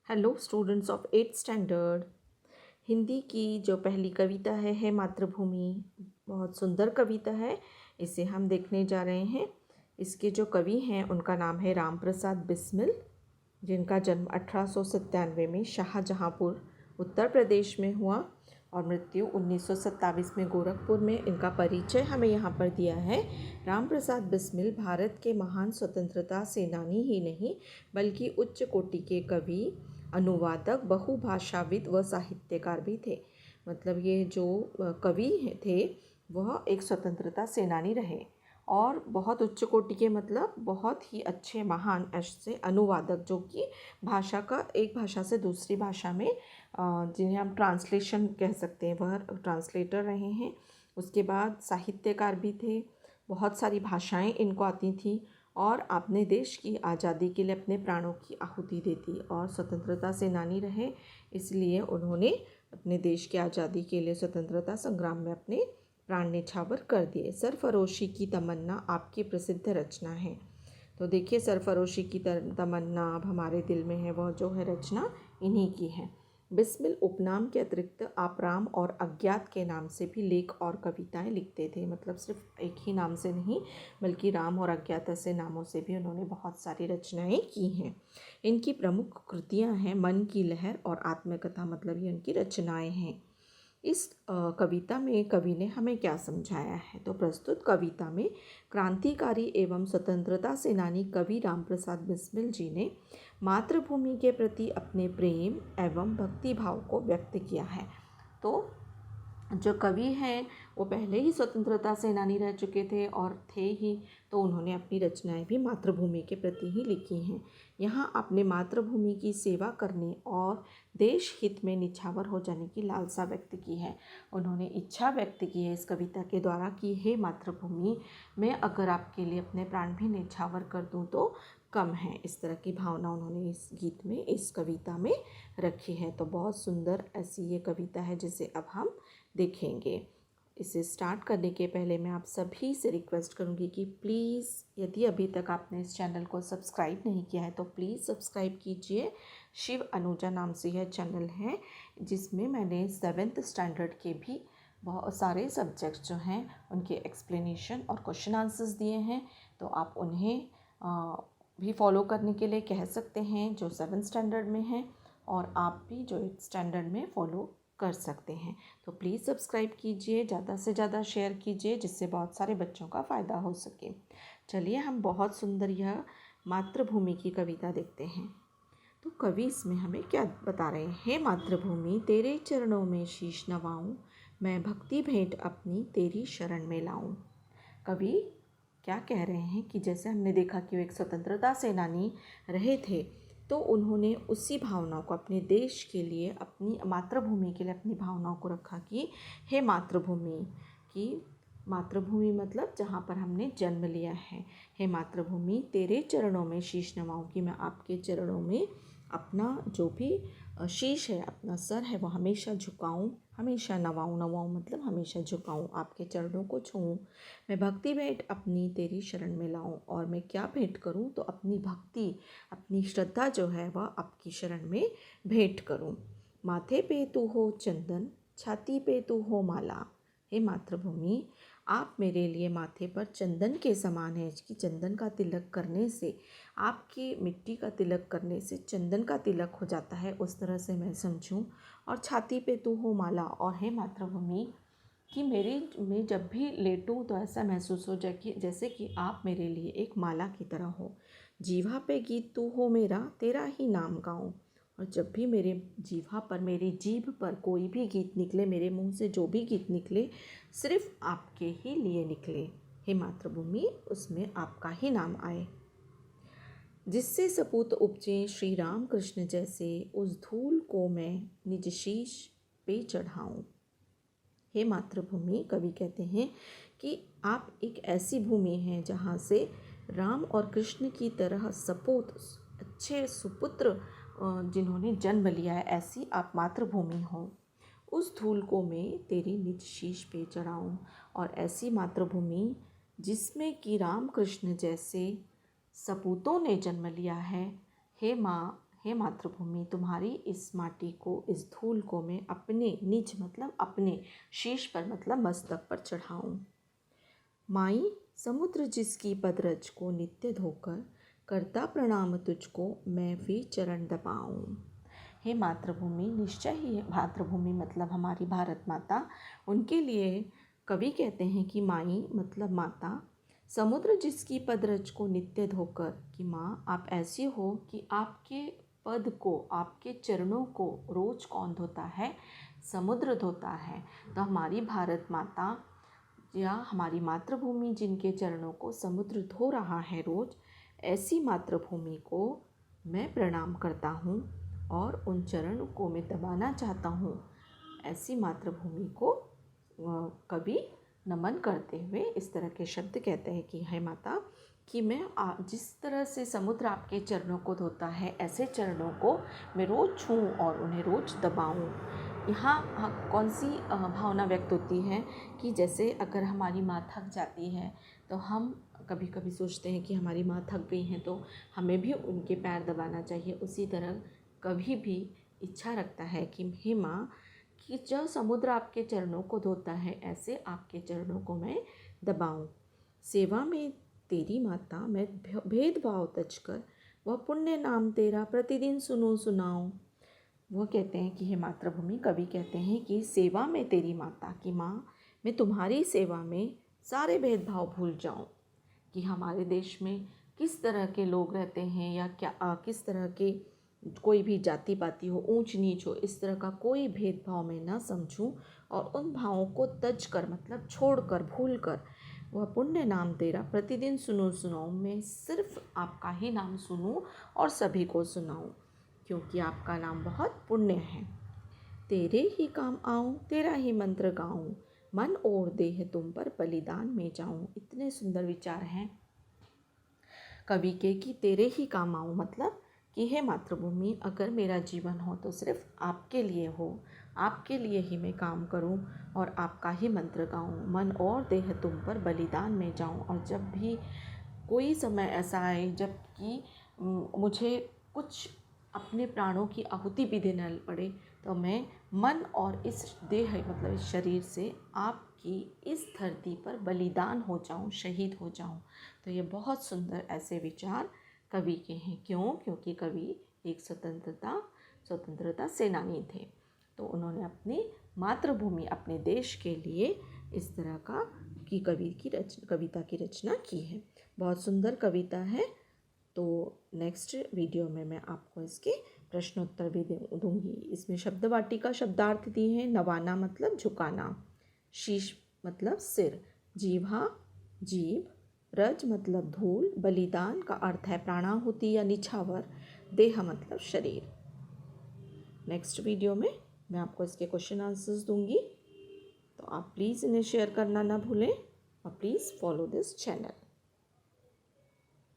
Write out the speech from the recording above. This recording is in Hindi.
Hello students of 8th standard. Hindi की जो पहली कविता है मातृभूमि। बहुत सुंदर कविता है। इसे हम देखने जा रहे हैं। इसके जो कवि हैं उनका नाम है राम प्रसाद बिस्मिल, जिनका जन्म 1897 में शाहजहाँपुर उत्तर प्रदेश में हुआ और मृत्यु 1927 में गोरखपुर में। इनका परिचय हमें यहाँ पर दिया है। राम प्रसाद बिस्मिल भारत के महान स्वतंत्रता सेनानी ही नहीं बल्कि उच्च कोटि के कवि, अनुवादक, बहुभाषाविद व साहित्यकार भी थे। मतलब ये जो कवि थे वह एक स्वतंत्रता सेनानी रहे और बहुत उच्च कोटि के, मतलब बहुत ही अच्छे महान ऐसे अनुवादक, जो कि भाषा का एक भाषा से दूसरी भाषा में जिन्हें हम ट्रांसलेशन कह सकते हैं, वह ट्रांसलेटर रहे हैं। उसके बाद साहित्यकार भी थे। बहुत सारी भाषाएं इनको आती थी और अपने देश की आज़ादी के लिए अपने प्राणों की आहुति देती और स्वतंत्रता सेनानी रहे। इसलिए उन्होंने अपने देश की आज़ादी के लिए स्वतंत्रता संग्राम में अपने प्राण न्यौछावर कर दिए। सरफरोशी की तमन्ना आपकी प्रसिद्ध रचना है। तो देखिए, सरफरोशी की तमन्ना अब हमारे दिल में है, वह जो है रचना इन्हीं की है। बिस्मिल उपनाम के अतिरिक्त आप राम और अज्ञात के नाम से भी लेख और कविताएं लिखते थे। मतलब सिर्फ एक ही नाम से नहीं बल्कि राम और अज्ञात ऐसे नामों से भी उन्होंने बहुत सारी रचनाएं की हैं। इनकी प्रमुख कृतियां हैं मन की लहर और आत्मकथा। मतलब ये उनकी रचनाएं हैं। इस कविता में कवि ने हमें क्या समझाया है? तो प्रस्तुत कविता में क्रांतिकारी एवं स्वतंत्रता सेनानी कवि राम प्रसाद बिस्मिल जी ने मातृभूमि के प्रति अपने प्रेम एवं भक्ति भाव को व्यक्त किया है। तो जो कवि हैं वो पहले ही स्वतंत्रता सेनानी रह चुके थे और थे ही, तो उन्होंने अपनी रचनाएं भी मातृभूमि के प्रति ही लिखी हैं। यहाँ आपने मातृभूमि की सेवा करने और देश हित में निछावर हो जाने की लालसा व्यक्त की है। उन्होंने इच्छा व्यक्त की है इस कविता के द्वारा कि हे मातृभूमि, मैं अगर आपके लिए अपने प्राण भी निछावर कर दूँ तो कम है। इस तरह की भावना उन्होंने इस गीत में, इस कविता में रखी है। तो बहुत सुंदर ऐसी ये कविता है जिसे अब हम देखेंगे। इसे स्टार्ट करने के पहले मैं आप सभी से रिक्वेस्ट करूंगी कि प्लीज़, यदि अभी तक आपने इस चैनल को सब्सक्राइब नहीं किया है तो प्लीज़ सब्सक्राइब कीजिए। शिव अनुजा नाम से यह चैनल है जिसमें मैंने 7th स्टैंडर्ड के भी बहुत सारे सब्जेक्ट्स जो हैं उनके एक्सप्लेनेशन और क्वेश्चन आंसर्स दिए हैं। तो आप उन्हें भी फॉलो करने के लिए कह सकते हैं जो 7th स्टैंडर्ड में हैं, और आप भी जो 8th स्टैंडर्ड में फॉलो कर सकते हैं। तो प्लीज़ सब्सक्राइब कीजिए, ज़्यादा से ज़्यादा शेयर कीजिए जिससे बहुत सारे बच्चों का फ़ायदा हो सके। चलिए हम बहुत सुंदर यह मातृभूमि की कविता देखते हैं। तो कवि इसमें हमें क्या बता रहे हैं? हे मातृभूमि, तेरे चरणों में शीश नवाऊं, मैं भक्ति भेंट अपनी तेरी शरण में लाऊं। कवि क्या कह रहे हैं कि जैसे हमने देखा कि वो एक स्वतंत्रता सेनानी रहे थे, तो उन्होंने उसी भावनाओं को अपने देश के लिए, अपनी मातृभूमि के लिए अपनी भावनाओं को रखा कि हे मातृभूमि, कि मातृभूमि मतलब जहाँ पर हमने जन्म लिया है। हे मातृभूमि, तेरे चरणों में शीश नवाऊं, कि मैं आपके चरणों में अपना जो भी शीश है, अपना सर है, वो हमेशा झुकाऊं, हमेशा नवाऊं। नवाऊं मतलब हमेशा झुकाऊं, आपके चरणों को छूऊं। मैं भक्ति भेंट अपनी तेरी शरण में लाऊं, और मैं क्या भेंट करूं? तो अपनी भक्ति, अपनी श्रद्धा जो है वह आपकी शरण में भेंट करूं। माथे पे तू हो चंदन, छाती पे तू हो माला। हे मातृभूमि, आप मेरे लिए माथे पर चंदन के समान है, कि चंदन का तिलक करने से, आपकी मिट्टी का तिलक करने से चंदन का तिलक हो जाता है, उस तरह से मैं समझूं। और छाती पे तू हो माला, और हे मातृभूमि, कि मैं जब भी लेटूं तो ऐसा महसूस हो जाए कि जैसे कि आप मेरे लिए एक माला की तरह हो। जीवा पे गीत तू हो मेरा, तेरा ही नाम गाऊं। और जब भी मेरे जीवा पर, मेरी जीभ पर कोई भी गीत निकले, मेरे मुंह से जो भी गीत निकले, सिर्फ आपके ही लिए निकले। हे मातृभूमि, उसमें आपका ही नाम आए। जिससे सपूत उपजे श्री राम कृष्ण जैसे, उस धूल को मैं निज शीश पे चढ़ाऊं। हे मातृभूमि, कवि कहते हैं कि आप एक ऐसी भूमि हैं जहाँ से राम और कृष्ण की तरह सपूत, अच्छे सुपुत्र जिन्होंने जन्म लिया है, ऐसी आप मातृभूमि हो। उस धूल को मैं तेरी निज शीश पे चढ़ाऊं। और ऐसी मातृभूमि जिसमें कि राम कृष्ण जैसे सपूतों ने जन्म लिया है। हे माँ, हे मातृभूमि, तुम्हारी इस माटी को, इस धूल को मैं अपने निज मतलब अपने शीश पर मतलब मस्तक पर चढ़ाऊं। माई समुद्र जिसकी पदरज को नित्य धोकर, करता प्रणाम तुझको मैं भी चरण दबाऊं। हे मातृभूमि, निश्चय ही मातृभूमि मतलब हमारी भारत माता, उनके लिए कवि कहते हैं कि माई मतलब माता, समुद्र जिसकी पदरज को नित्य धोकर, कि माँ आप ऐसी हो कि आपके पद को, आपके चरणों को रोज कौन धोता है? समुद्र धोता है। तो हमारी भारत माता या हमारी मातृभूमि जिनके चरणों को समुद्र धो रहा है रोज, ऐसी मातृभूमि को मैं प्रणाम करता हूँ और उन चरणों को मैं दबाना चाहता हूँ। ऐसी मातृभूमि को कवि नमन करते हुए इस तरह के शब्द कहते हैं कि हे माता, कि मैं जिस तरह से समुद्र आपके चरणों को धोता है, ऐसे चरणों को मैं रोज़ छूऊं और उन्हें रोज़ दबाऊं। यहाँ कौन सी भावना व्यक्त होती है कि जैसे अगर हमारी माँ थक जाती है तो हम कभी कभी सोचते हैं कि हमारी माँ थक गई हैं तो हमें भी उनके पैर दबाना चाहिए। उसी तरह कभी भी इच्छा रखता है कि हे माँ, कि जो समुद्र आपके चरणों को धोता है, ऐसे आपके चरणों को मैं दबाऊं। सेवा में तेरी माता मैं भेदभाव तज कर, वह पुण्य नाम तेरा प्रतिदिन सुनूं सुनाऊं। वह कहते हैं कि हे मातृभूमि, कवि कहते हैं कि सेवा में तेरी माता, की माँ मैं तुम्हारी सेवा में सारे भेदभाव भूल जाऊं, कि हमारे देश में किस तरह के लोग रहते हैं या क्या किस तरह के कोई भी जाति पाति हो, ऊंच नीच हो, इस तरह का कोई भेदभाव मैं ना समझूं और उन भावों को तज कर मतलब छोड़ कर, भूल कर, वह पुण्य नाम तेरा प्रतिदिन सुनूं सुनाऊं, मैं सिर्फ आपका ही नाम सुनूं और सभी को सुनाऊं, क्योंकि आपका नाम बहुत पुण्य है। तेरे ही काम आऊं, तेरा ही मंत्र गाऊं, मन और देह तुम पर बलिदान में जाऊं। इतने सुंदर विचार हैं कवि के कि तेरे ही काम आऊं मतलब कि हे मातृभूमि, अगर मेरा जीवन हो तो सिर्फ आपके लिए हो, आपके लिए ही मैं काम करूं और आपका ही मंत्र गाऊं, मन और देह तुम पर बलिदान में जाऊं। और जब भी कोई समय ऐसा आए जब कि मुझे कुछ अपने प्राणों की आहुति भी देना पड़े, तो मैं मन और इस देह मतलब इस शरीर से आपकी इस धरती पर बलिदान हो जाऊं, शहीद हो जाऊं। तो ये बहुत सुंदर ऐसे विचार कवि के हैं। क्यों? क्योंकि कवि एक स्वतंत्रता सेनानी थे, तो उन्होंने अपनी मातृभूमि, अपने देश के लिए इस तरह का की कविता की रचना की है। बहुत सुंदर कविता है। तो नेक्स्ट वीडियो में मैं आपको इसके प्रश्नोत्तर भी दूंगी। इसमें शब्द वाटिका शब्दार्थ दिए हैं। नवाना मतलब झुकाना, शीश मतलब सिर, जीवा जीभ, रज मतलब धूल, बलिदान का अर्थ है प्राणाहुति या निछावर, देह मतलब शरीर। नेक्स्ट वीडियो में मैं आपको इसके क्वेश्चन आंसर्स दूंगी, तो आप प्लीज़ इन्हें शेयर करना ना भूलें और प्लीज़ फॉलो दिस चैनल।